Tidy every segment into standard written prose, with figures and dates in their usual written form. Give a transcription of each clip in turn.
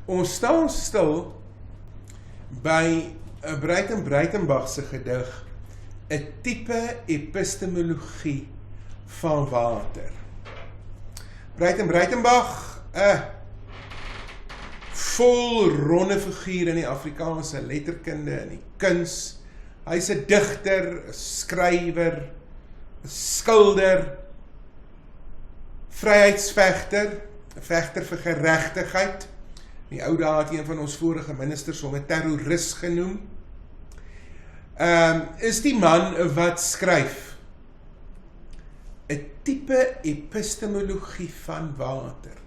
Ons staan stil by Breitenbach se gedig, 'n tipe epistemologie van water. Breitenbach, 'n volronde figuur in die Afrikaanse letterkunde en die kuns. Hy's 'n digter, 'n skrywer, 'n skilder, vryheidsvegter, 'n vegter vir geregtigheid. In die ou dae het een van ons vorige ministers hom 'n terrorist genoem. Is die man wat skryf 'n tipe epistemologie van water.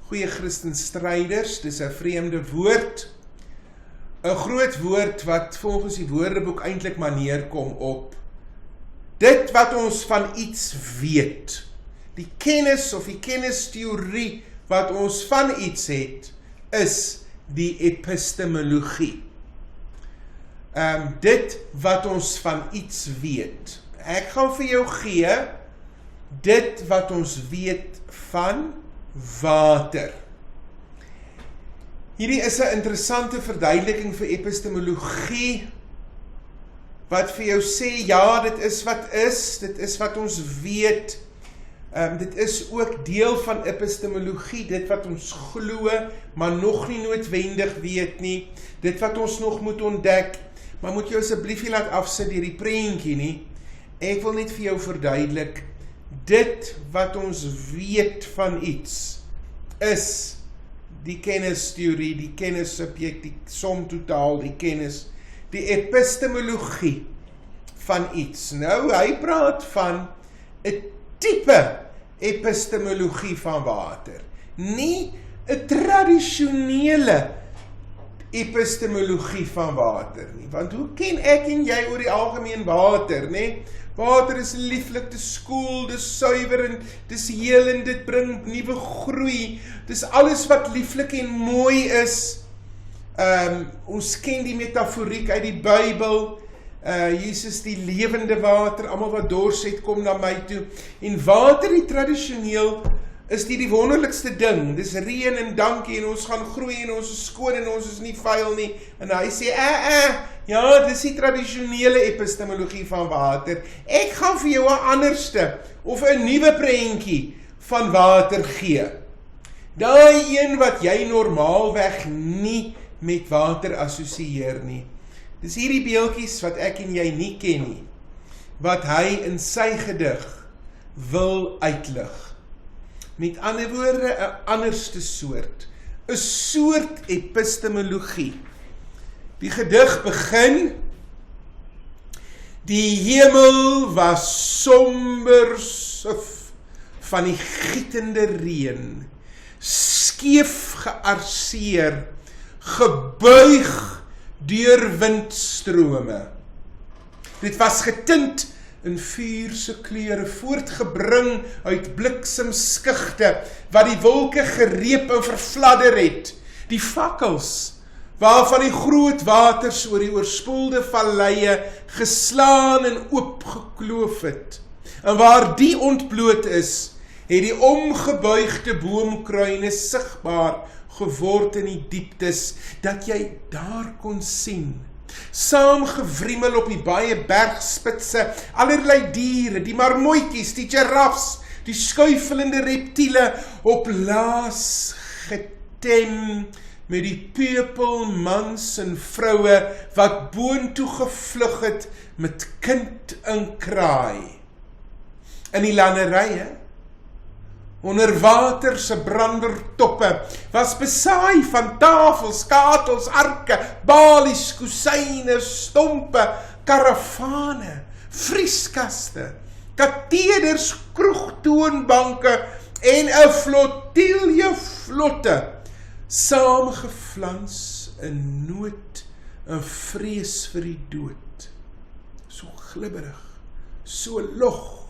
Goeie Christenstryders, dis 'n vreemde woord, 'n groot woord wat volgens die woordeboek eintlik maar neerkom op dit wat ons van iets weet, die kennis of die kennisteorie wat ons van iets het, is die epistemologie. Dit wat ons van iets weet. Ek gaan vir jou gee dit wat ons weet van water. Hierdie is 'n interessante verduideliking vir epistemologie, wat vir jou sê, ja, dit is wat ons weet. Dit is ook deel van epistemologie, dit wat ons glo, maar nog nie noodwendig weet nie, dit wat ons nog moet ontdek, maar moet jy asseblief nie laat afsit deur die prentjie nie. Ek wil net vir jou verduidelik, dit wat ons weet van iets, is die kennisteorie, die kennissubjek, die som totaal, die kennis, die epistemologie van iets. Nou, hy praat van 'n tipe epistemologie van water, nie 'n tradisionele epistemologie van water nie, want hoe ken ek en jy oor die algemeen water, nee? Water is lieflik, dis skool, dis suiwer en dis heel en dit bring nuwe groei, dis alles wat lieflik en mooi is. Ons ken die metaforiek uit die Bybel, Jesus die lewende water, almal wat dors het, kom na my toe. En water, die tradisioneel, is die wonderlikste ding. Dis reën en dankie en ons gaan groei en ons is skoon en ons is nie vuil nie. En hy sê, ja, dis die tradisionele epistemologie van water. Ek gaan vir jou 'n anderste of 'n nuwe prentjie van water gee. Daai een wat jy normaalweg nie met water assosieer nie. Dis hierdie beeltjies wat ek en jy nie ken nie, wat hy in sy gedig wil uitlig. Met ander woorde, 'n anderste soort, 'n soort epistemologie. Die gedig begin, die hemel was somber suf van die gietende reën, skeef gearseer, gebuig deur windstrome. Dit was getint in vuur se kleure, voortgebring uit bliksemskigte, wat die wolke gereep en verfladder het. Die fakkels, waarvan die groot waters oor die oorspoelde valleie geslaan en oopgekloof het. En waar die ontbloot is, het die omgebuigde boomkruine sigbaar geword in die dieptes, dat jy daar kon sien. Saamgewriemel op die baie bergspitse, allerlei diere, die marmoetjies, die giraffes, die skuifelende reptiele, op laas getem, met die peupelmans en vroue, wat boontoe gevlug het, met kind en kraai. In die landerye, onder water se brandertoppe, was besaai van tafels, katels, arke, balies, kusyne, stompe, karavane, vrieskaste, kateders, kroegtoonbanke en 'n flottilje vlotte, saamgeflans in nood en vrees vir die dood. So glibberig, so log,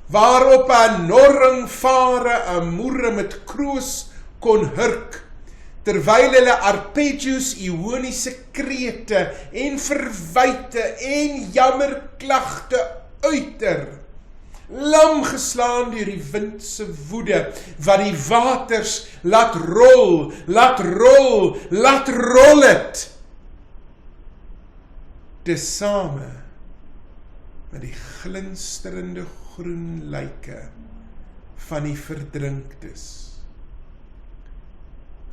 waarop 'n norringvare 'n moere met kroos kon hurk, terwyl hulle arpeggios, ioniese krete en verwyte en jammerklagte uiter. lam geslaan deur die wind se woede, wat die waters laat rol het, tesame met die glinsterende groen lyke van die verdrinktes.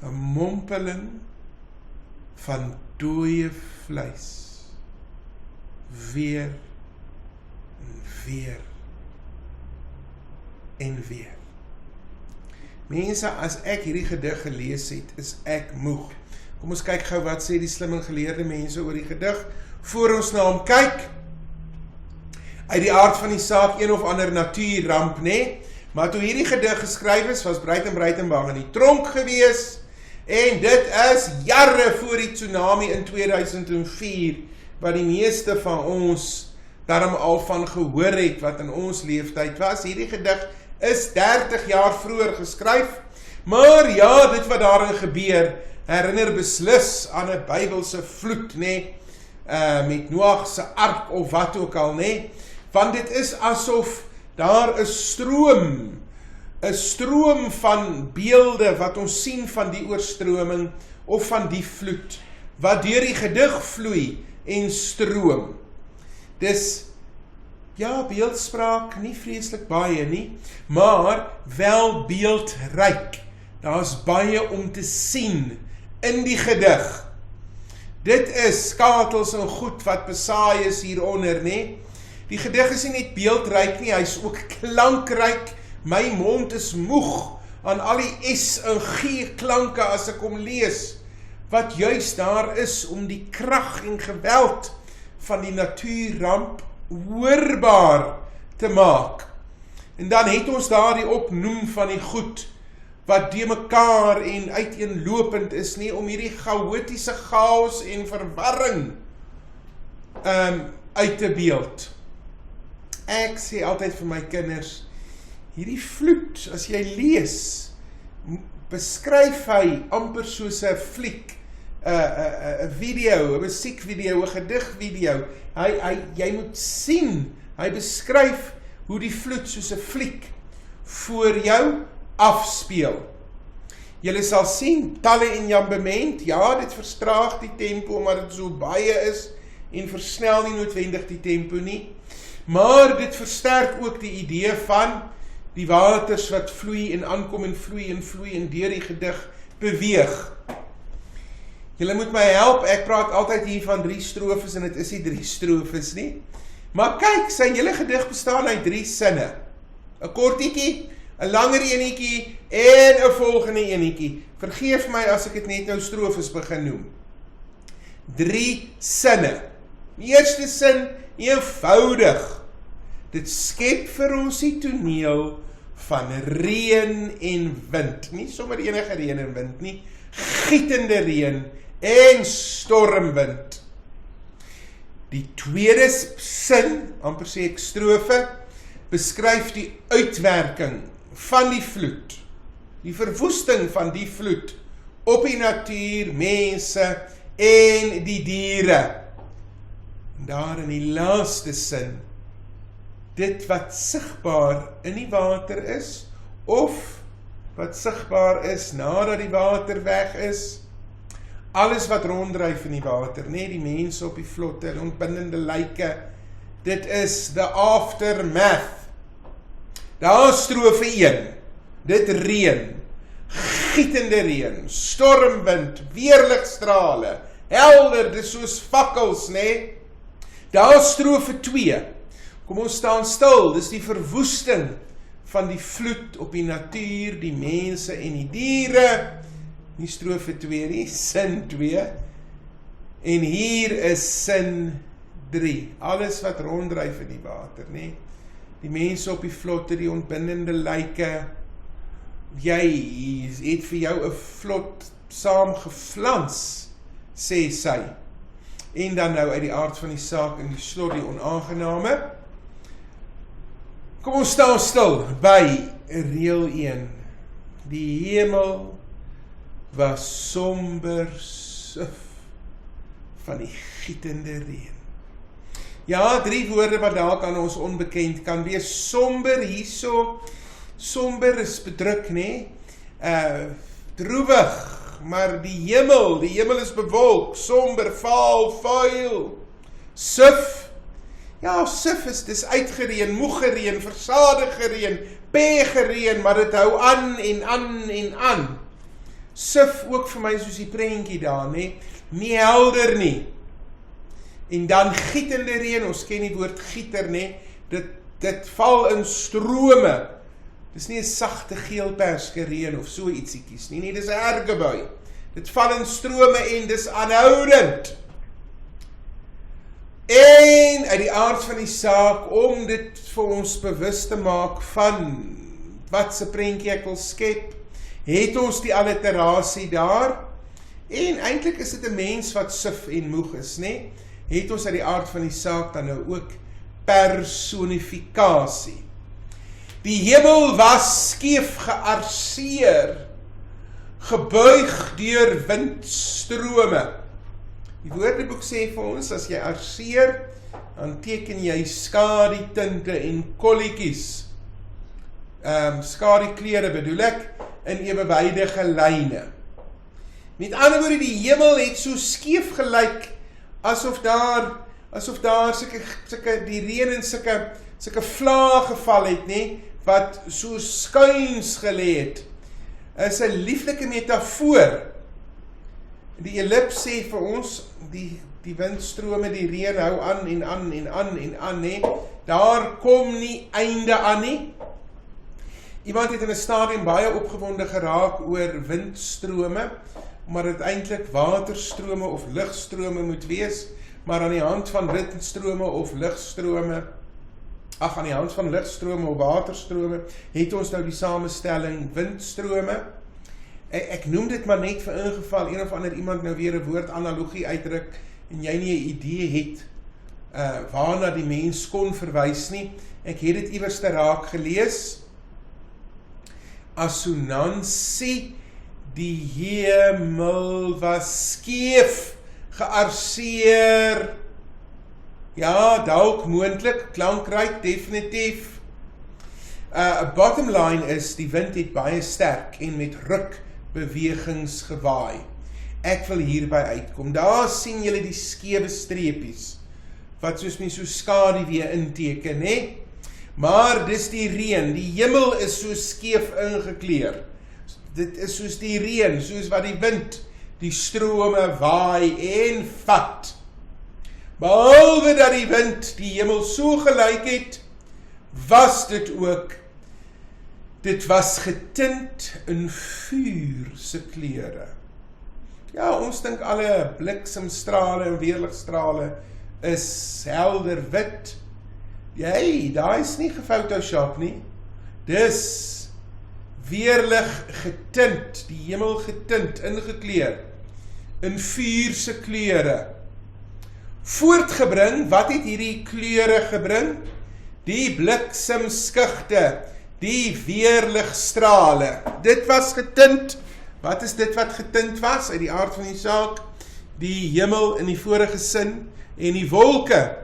'n mompeling van dooie vleis, weer en weer en weer. Mense, as ek hierdie gedig gelees het, is ek moeg. Kom ons kyk gou wat sê die slim en geleerde mense oor die gedig, voor ons na hom kyk. Uit die aard van die saak een of ander natuurramp, nee? Maar toe hierdie gedig geskryf is, was Breitenberg in die tronk gewees, en dit is jare voor die tsunami in 2004, wat die meeste van ons daarom al van gehoor het, wat in ons leeftyd was. Hierdie gedig is 30 jaar vroeër geskryf, maar ja, dit wat daarin gebeur, herinner beslis aan 'n Bybelse vloed, nee? Met Noag se ark of wat ook al, nee? Want dit is asof daar 'n stroom van beelde wat ons sien van die oorstroming of van die vloed, wat deur die gedig vloei en stroom. Dis, ja, beeldspraak nie vreeslik baie nie, maar wel beeldryk. Daar's baie om te sien in die gedig. Dit is skatels en goed wat besaai is hieronder, nee? Die gedig is nie net beeldryk nie, hy is ook klankryk. My mond is moeg aan al die S en G klanke as ek hom lees, wat juist daar is om die krag en geweld van die natuurramp hoorbaar te maak. En dan het ons daar die opnoem van die goed, wat die mekaar en uiteenlopend is, nie, om hierdie chaotiese chaos en verwarring uit te beeld. Ek sê altyd vir my kinders, hierdie vloed, as jy lees, beskryf hy amper soos 'n fliek, 'n video, 'n musiekvideo, 'n gedigvideo. Jy moet sien, hy beskryf hoe die vloed soos 'n fliek voor jou afspeel. Julle sal sien, talle en jambement, ja, dit verstraag die tempo, omdat dit so baie is, en versnel nie noodwendig die tempo nie, maar dit versterk ook die idee van die waters wat vloei en aankom en vloei en deur die gedig beweeg. Julle moet my help, ek praat altyd hier van 3 strofes en dit is nie 3 strofes nie. Maar kyk, sy hele gedig bestaan uit 3 sinne. 'n kortetjie, 'n langer enetjie en 'n volgende enetjie. Vergeef my as ek dit net nou strofes begin noem. 3 sinne. Die eerste sin, eenvoudig. Dit skep vir ons die toneel van reën en wind. Nie sommer enige reën en wind nie. Gietende reën en stormwind. Die tweede sin, amper sê ek strofe, beskryf die uitwerking van die vloed, die verwoesting van die vloed op die natuur, mense en die diere. En daar in die laaste sin, dit wat sigbaar in die water is, of wat sigbaar is nadat die water weg is, alles wat ronddryf in die water, nee, die mense op die vlotte, die ontbindende lyke, dit is the aftermath. Daar is strofe 1, dit reën, gietende reën, stormwind, weerligstrale, helder, dit is soos fakkels, nee. Daar is strofe 2, kom ons staan stil, dis die verwoesting van die vloed op die natuur, die mense en die diere, nie strofe 2 nie, sin 2, en hier is sin 3, alles wat ronddryf in die water, nee. Die mense op die vlotte, die ontbindende lyke, jy het vir jou 'n vlot saam geflans, sê sy. En dan nou uit die aard van die saak in die slot die onaangename. Kom ons staan stil by reël 1. Die hemel was somber suf van die gietende reën. Ja, 3 woorde wat dalk aan ons onbekend kan wees. Somber, hierso, somber is bedruk, nee? Droewig, maar die hemel is bewolk, somber, vaal, vuil. Suf, ja, suf is, dis uitgereen, moeg gereen, versadig gereen, gereen, maar dit hou aan en aan en aan. Suf ook vir my soos die prentjie daar, nee? Nie helder nie. En dan gietende reën, ons ken die woord gieter, nee? Dit val in strome. Dis nie 'n sagte geelperske reën of so ietsiekies nie, dis 'n erge bui. Dit val in strome en dis aanhoudend. En uit die aard van die saak, om dit vir ons bewus te maak van wat se prentjie ek wil skep, het ons die alliterasie daar. En eintlik is dit 'n mens wat suf en moeg is, nee? Het ons uit die aard van die saak dan nou ook personifikasie. Die hemel was skeef gearseer, gebuig deur windstrome. Die woordeboek sê vir ons, as jy arseer, dan teken jy skadietinte en kolletjies. Skadiekleure bedoel ek, in ewewydige lyne. Met ander woorde, die hemel het so skeef gelyk, asof daar sulke die reën in sulke vlae geval het, nee, wat so skuins gelê het. Is 'n lieflike metafoor. Die ellips sê vir ons, die windstrome, die reën hou aan en aan en aan en aan, nee. Daar kom nie einde aan nie. Iemand het in 'n stadium baie opgewonde geraak oor windstrome, maar dit eintlik waterstrome of lugstrome moet wees, maar aan die hand van windstrome of lugstrome, aan die hand van lugstrome of waterstrome, het ons nou die samestelling windstrome. Ek noem dit maar net vir ingeval een of ander iemand nou weer 'n woord analogie uitdruk, en jy nie 'n idee het, waarna die mens kon verwys nie. Ek het dit iewers te raak gelees. Assonansie, die hemel was skeef gearseer. Ja, dalk moontlik, klankryk, definitief. Bottom line is, die wind het baie sterk en met rukbewegings gewaai. Ek wil hierby uitkom. Daar sien julle die skewe streepies, wat soos mens so skaduwee inteken, hè? Maar dis die reën, die hemel is so skeef ingekleur. Dit is soos die reën, soos wat die wind die strome waai en vat. Behalwe dat die wind die hemel so gelyk het, was dit ook, dit was getint in vuur se kleure. Ja, ons dink alle bliksemstrale en weerligstrale is helder wit. Jy, daar is nie gefotoshop nie. Dis weerlig getint, die hemel getint, ingekleur, in vuur se kleure. Voortgebring, wat het hierdie kleure gebring? Die bliksemskugte, die weerligstrale. Dit was getint. Wat is dit wat getint was? Uit die aard van die saak, die hemel in die vorige sin en die wolke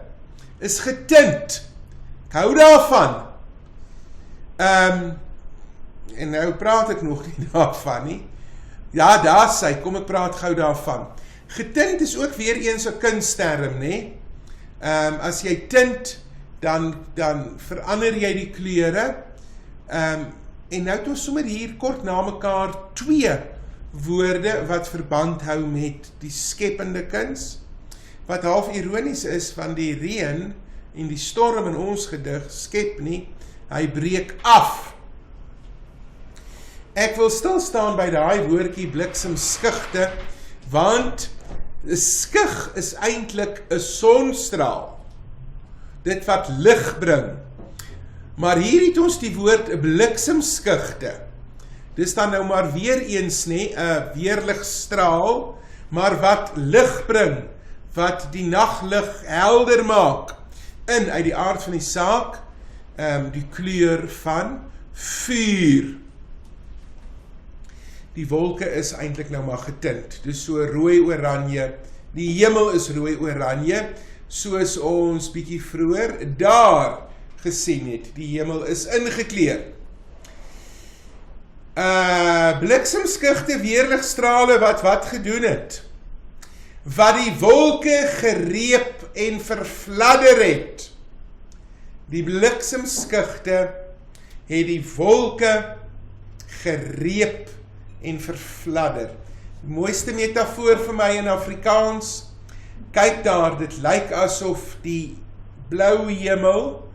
is getint. Ek hou daarvan. En nou praat ek nog nie daarvan nie. Ja, daar sy, kom ek praat gou daarvan. Getint is ook weer eens 'n kunstterm, né? As jy tint, dan verander jy die kleure. En nou het ons sommer hier kort na mekaar 2 woorde wat verband hou met die skepende kuns. Wat half ironies is, van die reën en die storm in ons gedig skep nie, hy breek af. Ek wil stil staan by daai woordjie bliksemskugte, want 'n skug is eintlik 'n sonstraal, dit wat lig bring. Maar hier het ons die woord 'n bliksemskugte. Dis dan nou maar weer eens, nee, 'n weerligstraal, maar wat lig bring, wat die naglig helder maak, in uit die aard van die saak, die kleur van vuur. Die wolke is eintlik nou maar getint, dis so rooi-oranje, die hemel is rooi-oranje, soos ons bietjie vroeër daar gesien het. Die hemel is ingekleer. Bliksemskugte, weerligstrale wat gedoen het? Wat die wolke gereep en verfladder het. Die bliksemskugte het die wolke gereep en verfladder. Die mooiste metafoor vir my in Afrikaans, kyk daar, dit lyk asof die blou hemel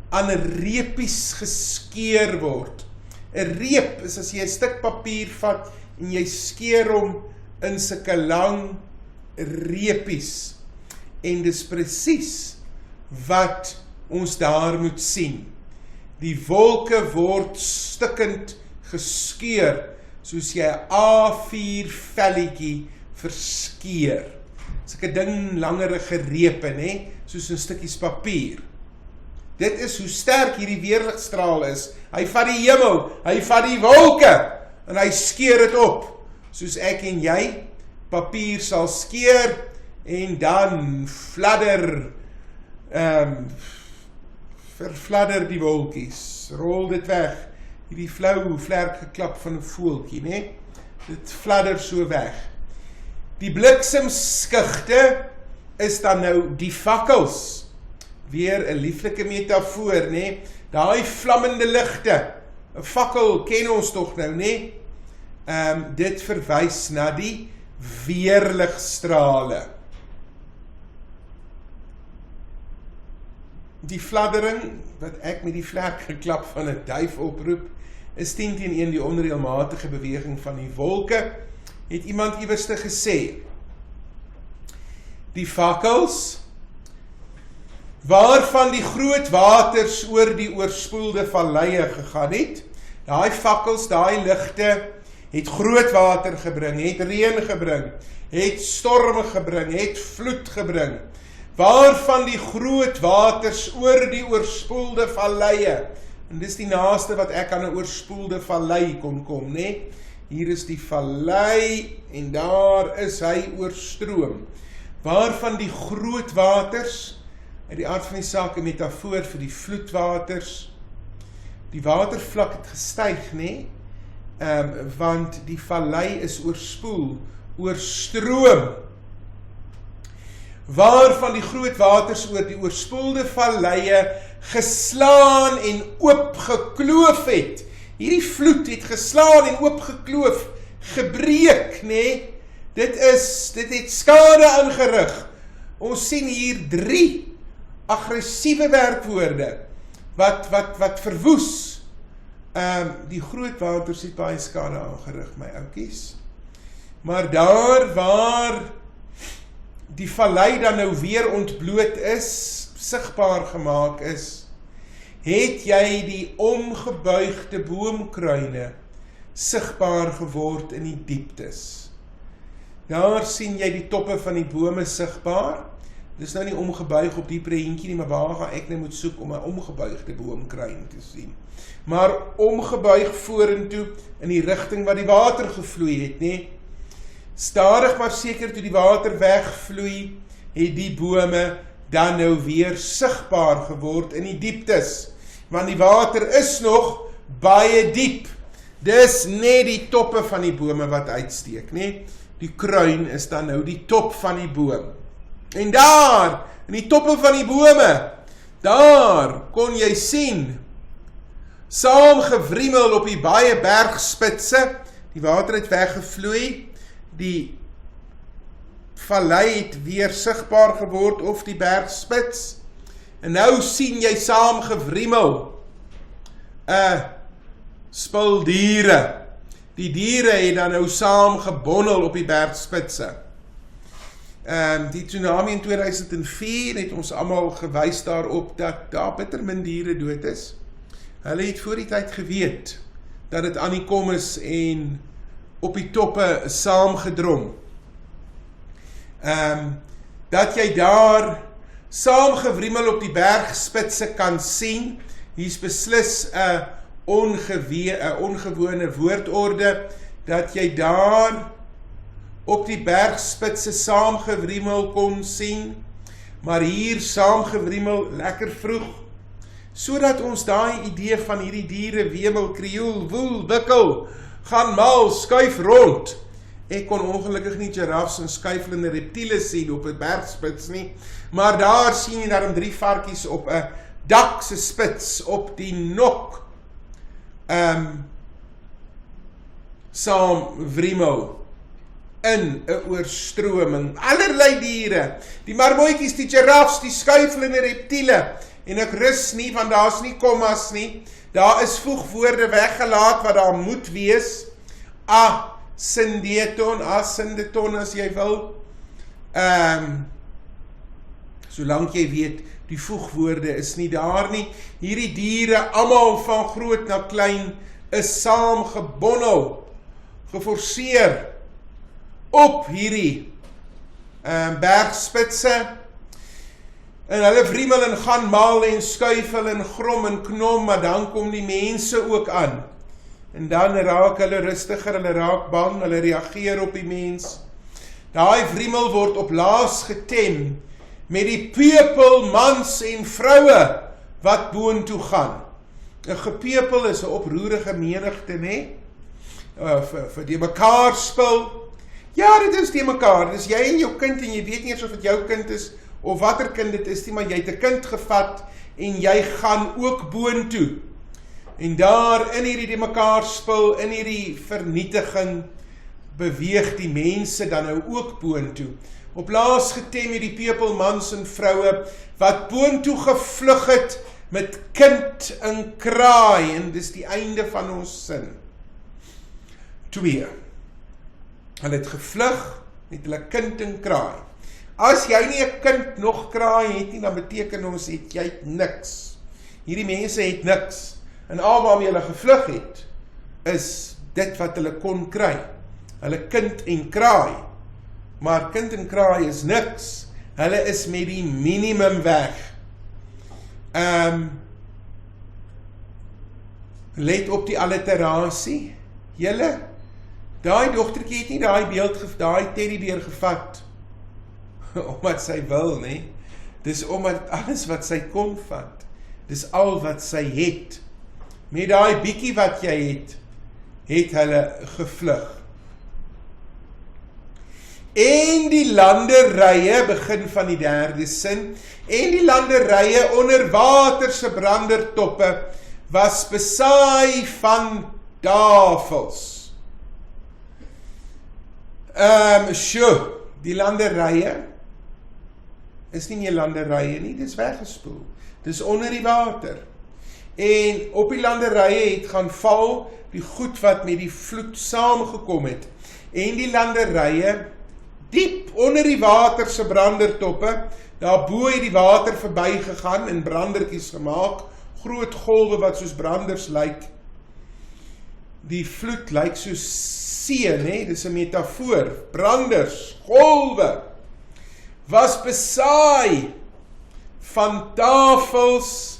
aan reepies geskeur word. 'n Reep is as jy 'n stuk papier vat en jy skeer hom in sulke lang reepies. En dis presies wat ons daar moet sien. Die wolke word stukkend geskeur, soos jy 'n A4 velletjie verskeer. Sulke ding langerige reepe, né? Soos 'n stukkies papier. Dit is hoe sterk hierdie weerligstraal is. Hy vat die hemel, hy vat die wolke, en hy skeer dit op, soos ek en jy papier sal skeer, en dan verfladder die wolkies, rol dit weg, hierdie flou vlerkgeklap van 'n voeltjie, né? Dit fladder so weg. Die bliksemskugte is dan nou die fakkels. Weer 'n lieflike metafoor, né? Daai vlammende ligte. 'n Fakkel ken ons tog nou, né? Dit verwys na die weerligstrale. Die fladdering, wat ek met die vlerkgeklap van 'n duif oproep, is 10-1 die onreëlmatige beweging van die wolke, het iemand iewerste gesê. Die fakkels, waarvan die groot waters oor die oorspoelde valleie gegaan het, daai fakkels, daai ligte, het groot water gebring, het reën gebring, het storme gebring, het vloed gebring, waarvan die groot waters oor die oorspoelde valleie, en dis die naaste wat ek aan 'n oorspoelde vallei kon kom, né? Hier is die vallei, en daar is hy oorstroom, waarvan die groot waters, uit die aard van die saak 'n metafoor vir die vloedwaters, die watervlak het gestyg, né? Want die vallei is oorspoel, oorstroom, waarvan die groot waters oor die oorspoelde valleie geslaan en oopgekloof het. Hierdie vloed het geslaan en oopgekloof, gebreek, né? Dit het skade aangerig. Ons sien hier 3 aggressiewe werkwoorde, wat verwoes. Die groot waters het baie skade aangerig, my oukies. Maar daar waar die vallei dan nou weer ontbloot is, sigbaar gemaak is, het jy die omgebuigde boomkruine sigbaar geword in die dieptes. Daar sien jy die toppe van die bome sigbaar. Dis nou nie omgebuig op die prentjie nie, maar waar gaan ek nou moet soek om 'n omgebuigde boomkruin te sien. Maar omgebuig vorentoe in die rigting wat die water gevloei het, né? Stadig maar seker toe die water wegvloei, het die bome dan nou weer sigbaar geword in die dieptes. Want die water is nog baie diep. Dis net die toppe van die bome wat uitsteek, né? Die kruin is dan nou die top van die boom. En daar, in die toppe van die bome, daar kon jy sien, saamgewriemel op die baie bergspitse, die water het weggevloei, die vallei het weer sigbaar geword of die bergspits, en nou sien jy saamgewriemel, spul diere. Die diere het dan nou saamgebondel op die bergspitse. Die tsunami in 2004 het ons almal gewys daarop dat daar bitter min diere dood is. Hulle het voor die tyd geweet dat dit aan die kom is en op die toppe saamgedrom. Dat jy daar saamgewriemel op die bergspitse kan sien, hier is beslis 'n ongewone woordorde, dat jy daar op die bergspitse saamgewriemel kon sien, maar hier saamgewriemel, lekker vroeg, sodat ons daai idee van hierdie diere, wemel, krioel, woel, wikkel, gaan mal, skuif rond. Ek kon ongelukkig nie giraffes en skuifelende reptiele sien op 'n bergspits nie, maar daar sien jy daarom 3 varkies op 'n dakse spits, op die nok, saamwriemel, in 'n oorstroming, allerlei diere, die marmooitjies, die giraffes, die skuifelende reptiele, en ek rus nie, want daar's nie kommas nie, daar is voegwoorde weggelaat wat daar moet wees, syndeton, syndeton as jy wil, solank jy weet, die voegwoorde is nie daar nie, hierdie diere, almal van groot na klein, is saamgebondel, geforseer, op hierdie bergspitse, en hulle wriemel en gaan mal en skuifel en grom en knom, maar dan kom die mense ook aan, en dan raak hulle rustiger, hulle raak bang, hulle reageer op die mens, daai wriemel word op laas getem, met die peupel mans en vroue, wat boontoe gaan, 'n gepeupel is 'n oproerige menigte, né? Vir die mekaar spil, ja, dit is die mekaar, dis jy en jou kind, en jy weet nie eens of het jou kind is, of wat er kind dit is nie, maar jy het 'n kind gevat, en jy gaan ook boontoe, en daar in hierdie mekaar spil, in hierdie vernietiging, beweeg die mense dan nou ook boontoe, op laas getem hierdie peupel mans en vroue, wat boontoe gevlug het, met kind en kraai, en dis die einde van ons sin. 2. Hulle het gevlug met hulle kind en kraai. As jy nie 'n kind nog kraai het nie, dan beteken ons jy het niks. Hierdie mense het niks. En al waarmee hulle gevlug het, is dit wat hulle kon kry. Hulle kind en kraai. Maar kind en kraai is niks. Hulle is met die minimum weg. Let op die alliterasie. Julle, daai dogtertjie het nie daai teddybeer gevat, omdat sy wil, nee. Dis omdat alles wat sy kon vat, dis al wat sy het. Met daai bietjie wat jy het hulle gevlug. En die landerye, begin van die 3de sin, en die landerye onder waterse brandertoppe, was besaai van tafels. Die landerye, is nie meer landerye nie, dis weggespoel, dis onder die water, en op die landerye het gaan val, die goed wat met die vloed saamgekom het, en die landerye, diep onder die waterse brandertoppe, daar bo het die water verby gegaan, en brandertjies gemaak, groot golwe wat soos branders lyk, die vloed lyk soos see, nee, dis 'n metafoor, branders, golwe, was besaai van tafels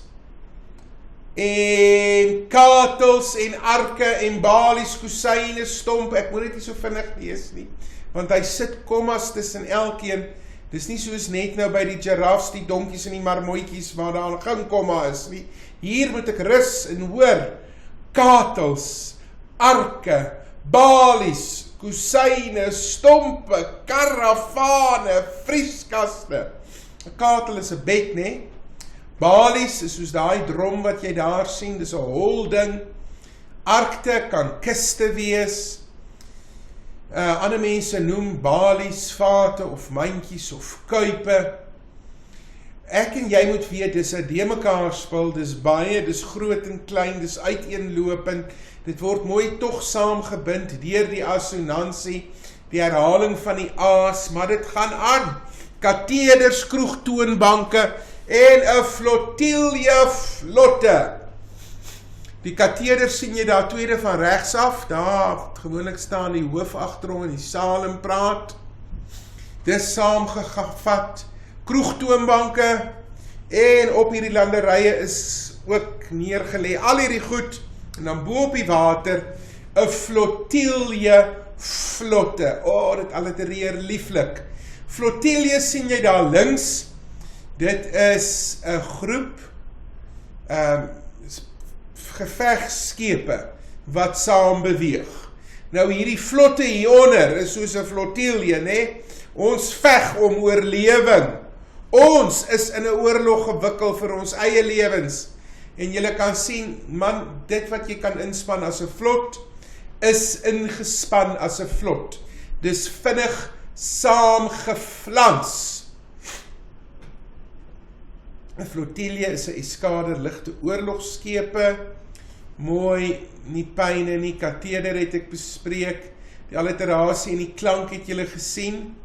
en katels en arke en balies, kusyne, stomp, ek moet dit nie so vinnig lees nie, want hy sit kommas tussen elkeen, dis nie soos net nou by die giraffes, die donkies en die marmooitjies, waar daar geen komma is nie, hier moet ek rus en hoor, katels, arke, balies, kusyne, stompe, karavane, vrieskaste. 'n katel is 'n bed, né? Balies is soos daai drom wat jy daar sien, dis 'n hol ding. Arkte kan kiste wees. Ander mense noem balies vate of mandjies of kuipe. Ek en jy moet weet, dis 'n de-mekaar spul, dis baie, dis groot en klein, dis uiteenlopend. Dit word mooi tog saamgebind deur die assonansie, die herhaling van die a's, maar dit gaan aan. Kateders, kroegtoonbanke en 'n flottilje vlotte. Die kateders sien jy daar tweede van regs af, daar gewoonlik staan die hoof agter hom in die saal en praat. Dis saamgevat. Kroegtoonbanke en op hierdie landerye is ook neergelê al hierdie goed, en dan bo op die water 'n flottilje vlotte. Dit allitereer lieflik. Flottilje sien jy daar links, Dit is 'n groep gevegskepe wat saam beweeg. Nou hierdie vlotte hieronder is soos 'n flotilje, né? Ons veg om oorlewing. Ons is in 'n oorlog gewikkel vir ons eie lewens. En jy kan sien, man, dit wat jy kan inspan as 'n vlot, is ingespan as 'n vlot. Dis vinnig saamgeflans. 'n Flotilje is 'n eskader ligte oorlogskepe. Mooi, nie pyne nie, kateder het ek bespreek. Die alliterasie en die klank het julle gesien.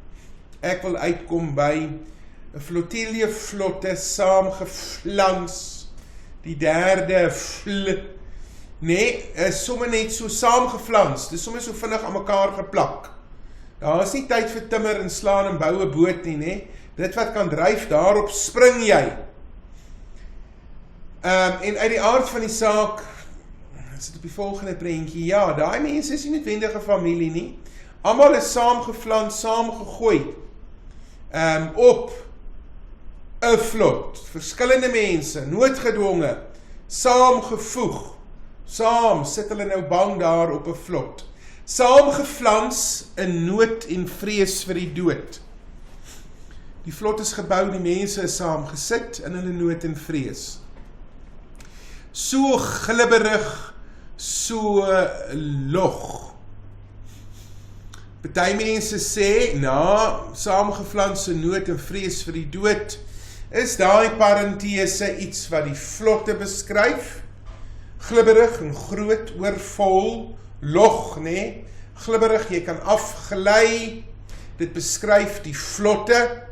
Ek wil uitkom by 'n flotilje vlotte saamgeflans. Die derde nee, is sommer net so saamgeflans. Dis sommer so vinnig aan mekaar geplak. Daar is nie tyd vir timmer en slaan en bou 'n boot nie, né? Dit wat kan dryf, daarop spring jy. En uit die aard van die saak, is dit op die volgende prentjie, ja, daai mense is nie noodwendig 'n familie nie. Almal is saamgeflans, saamgegooi. Op 'n vlot, verskillende mense, noodgedwonge, saamgevoeg, saam sit hulle nou bang daar op 'n vlot, saamgeflans in nood en vrees vir die dood. Die vlot is gebou, die mense is saamgesit in hulle nood en vrees. So glibberig, so log. Party mense sê, saamgeflanse nood en vrees vir die dood, is daai parentese iets wat die vlotte beskryf, glibberig en groot, oorvol, log, né? Glibberig, jy kan afgelei, dit beskryf die vlotte,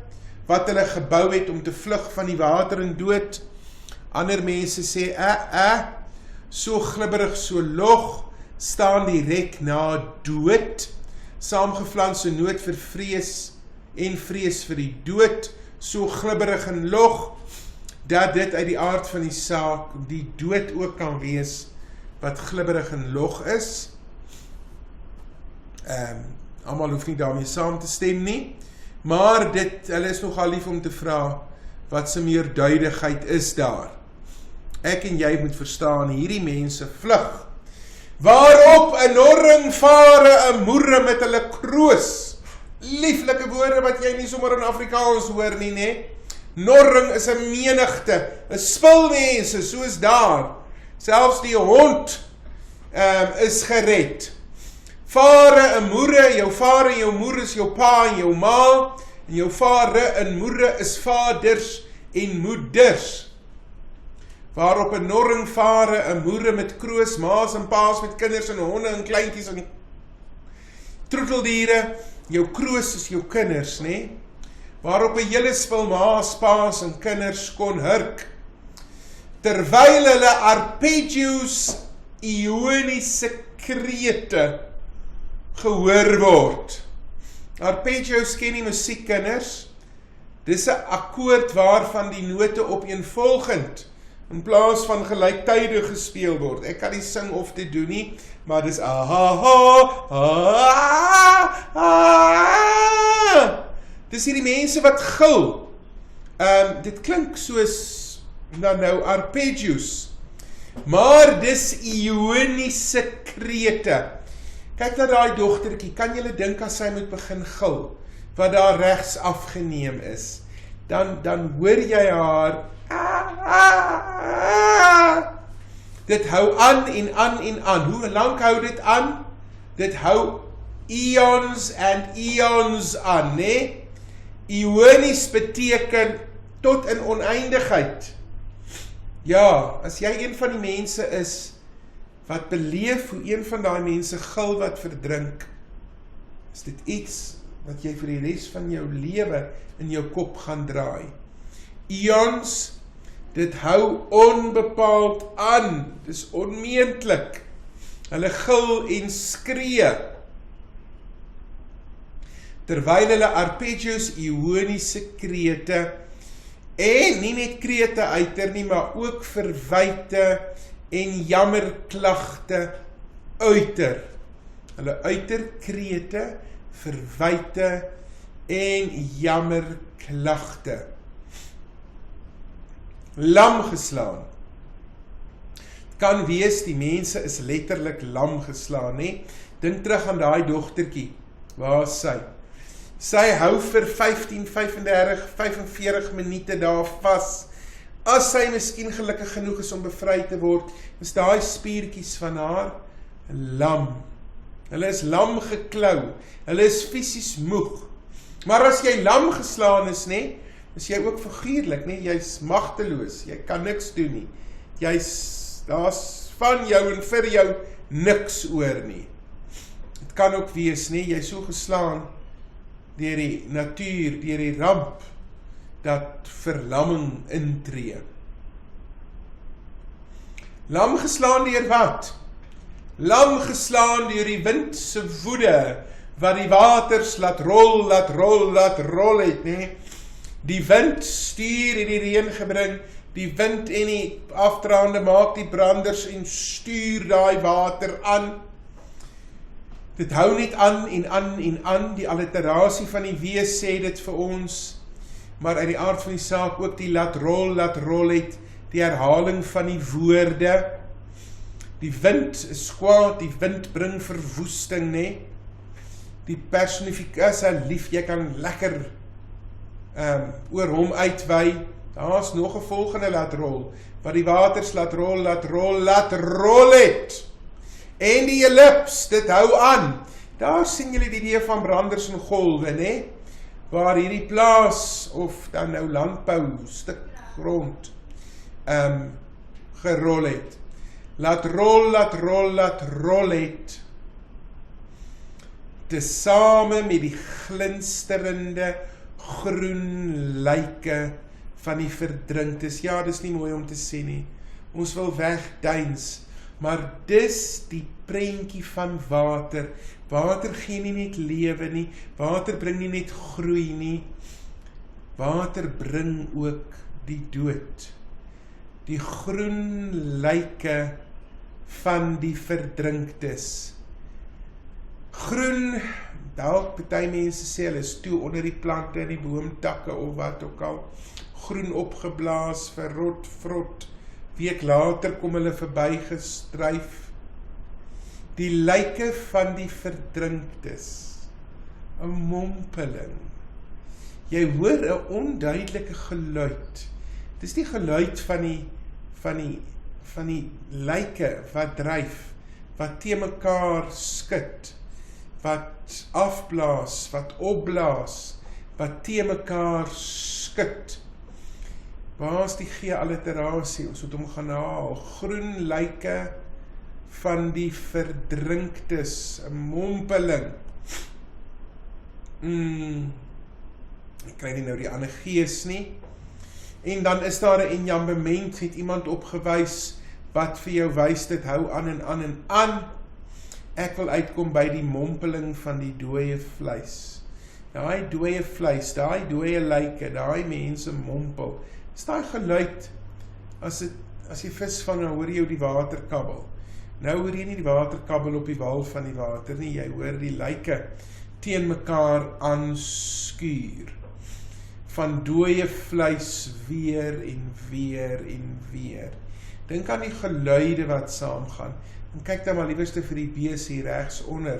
wat hulle gebou het om te vlug van die water en dood. Ander mense sê, so glibberig, so log, staan direk na dood, saamgeflanse nood vir vrees en vrees vir die dood, so glibberig en log, dat dit uit die aard van die saak die dood ook kan wees, wat glibberig en log is. Almal hoef nie daarmee saam te stem nie, maar hulle is nogal lief om te vra, wat se meerduidigheid is daar. Ek en jy moet verstaan, hierdie mense vlug, waarop 'n norring vare 'n moere met hulle kroos. Lieflike woorde wat jy nie sommer in Afrikaans hoor nie, né? Norring is 'n menigte, 'n spul mense, soos daar. Selfs die hond is gered. Vare 'n moere, jou vader en jou moeder is jou pa en jou ma, en jou vader en moeder is vaders en moeders. Waarop 'n norring vare 'n moere met kroos, maas en paas met kinders en honde en kleintjies en troeteldiere, jou kroos is jou kinders, né? Waarop 'n hele spul maas, paas en kinders kon hurk, terwyl hulle arpeggios ioniese krete gehoor word. Arpeggios ken die musiek, kinders. Dis 'n akkoord waarvan die note opeenvolgend in plaas van gelyktydig gespeel word. Ek kan nie sing of dit doen nie, maar dis dis hierdie mense wat gil. Dit klink soos nou arpeggios, maar dis ioniese krete. Kyk na daai dogtertjie, kan julle dink as sy moet begin gil, wat daar regs afgeneem is, dan hoor jy haar, dit hou aan en aan en aan. Hoe lang hou dit aan? Dit hou eons and eons aan, né? Ionies beteken tot in oneindigheid. Ja, as jy een van die mense is, wat beleef hoe een van daai mense gil wat verdrink, is dit iets wat jy vir die res van jou lewe in jou kop gaan draai. Eons, dit hou onbepaald aan, dis onmeentlik. Hulle gil en skree, terwyl hulle arpeggios ioniese krete, en nie net krete uiter nie, maar ook verwyte en jammerklagte uiter. Hulle uiter krete, verwyte en jammerklagte. lam geslaan. Kan wees, die mense is letterlik lam geslaan, nee? Dink terug aan daai dogtertjie, waar is sy? Sy hou vir 15, 35, 45 minute daar vas. As sy miskien gelukkig genoeg is om bevry te word, is daai spiertjies van haar lam. Hulle is lam geklou, hulle is fisies moeg. Maar as jy lam geslaan is, nee, is jy ook figuurlik, nee, jy's magteloos, jy kan niks doen nie. Daar's van jou en vir jou niks oor nie. Het kan ook wees, nee, jy so geslaan deur die natuur, deur die ramp, dat verlamming intree. Lam geslaan deur wat? Lam geslaan deur die wind se woede, wat die waters laat rol het, nee. Die wind stuur en die reën gebring, die wind en die afdraande maak die branders en stuur daai water aan. Dit hou net aan en aan en aan, die alliterasie van die wees sê dit vir ons, maar uit die aard van die saak ook die laat rol het, die herhaling van die woorde. Die wind is kwaad, die wind bring verwoesting, nee. Die personifikasie lief, jy kan lekker oor hom uitwy. Daar is nog 'n volgende laat rol, wat die waters laat rol het. En die ellips, dit hou aan. Daar sien julle die idee van branders en golwe, nee? Waar hierdie plaas, of dan nou landbou, stuk grond, gerol het. Laat rol het, tesame met die glinsterende groen lyke van die verdrinktes. Ja, dis nie mooi om te sê nie. Ons wil wegduins, maar dis die prentjie van water. Water gee nie net lewe nie, water bring nie net groei nie, water bring ook die dood. Die groen lyke van die verdrinktes. Groen, dalk party mense sê hulle is toe onder die plante en die boomtakke of wat ook al. Groen opgeblaas, verrot, vrot. Week later kom hulle verby gestryf. Die lyke van die verdrinktes. 'n mompeling. Jy hoor 'n onduidelike geluid. Dis die geluid van die lyke wat dryf, wat te mekaar skud, wat afblaas, wat opblaas, wat te mekaar skud. Waar is die G-alliterasie? Ons moet hom gaan haal. Groen lyke van die verdrinktes, 'n mompeling. Ek kry nie nou die ander G's nie. En dan is daar 'n enjambement, het iemand opgewys, wat vir jou wys, dit hou aan en aan en aan. Ek wil uitkom by die mompeling van die dooie vleis. Daai dooie vleis, daai dooie lyke, daai mense mompel. Is daai geluid, as jy vis vang, dan hoor jy die water kabbel. Nou hoor jy nie die water kabbel op die wal van die water nie, jy hoor die lyke teen mekaar aanskuur. Van dooie vleis weer en weer en weer. Dink aan die geluide wat saamgaan. En kyk dan maar liewerste vir die bees hier regs onder,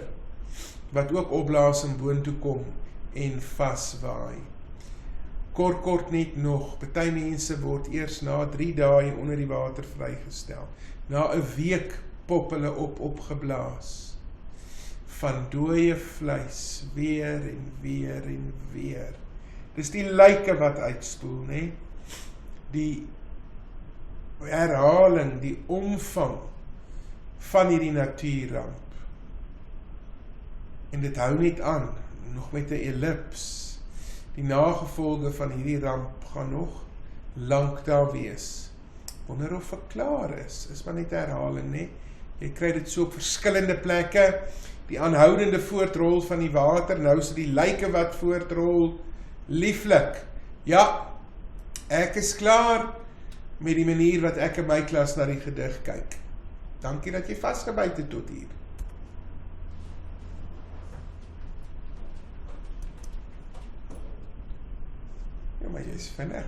wat ook opblaas en boontoe kom en vaswaai. Kort net nog, party mense word eers na 3 dae onder die water vrygestel. Na 'n week pop hulle opgeblaas. Van dooie vleis, weer en weer en weer. Dis die lyke wat uitspoel, nee? Die herhaling, die omvang van hierdie natuurramp. En dit hou net aan, nog met 'n ellips. Die nagevolge van hierdie ramp gaan nog lank daar wees. Wonder of verklaar is maar net 'n herhaling, nee? Jy kry dit so op verskillende plekke, die aanhoudende voortrol van die water, nou is die lyke wat voortrol, lieflik. Ja, ek is klaar met die manier wat ek in my klas na die gedig kyk. Dankie dat jy vasgebyt het tot hier. Ja, maar jy is vinnig.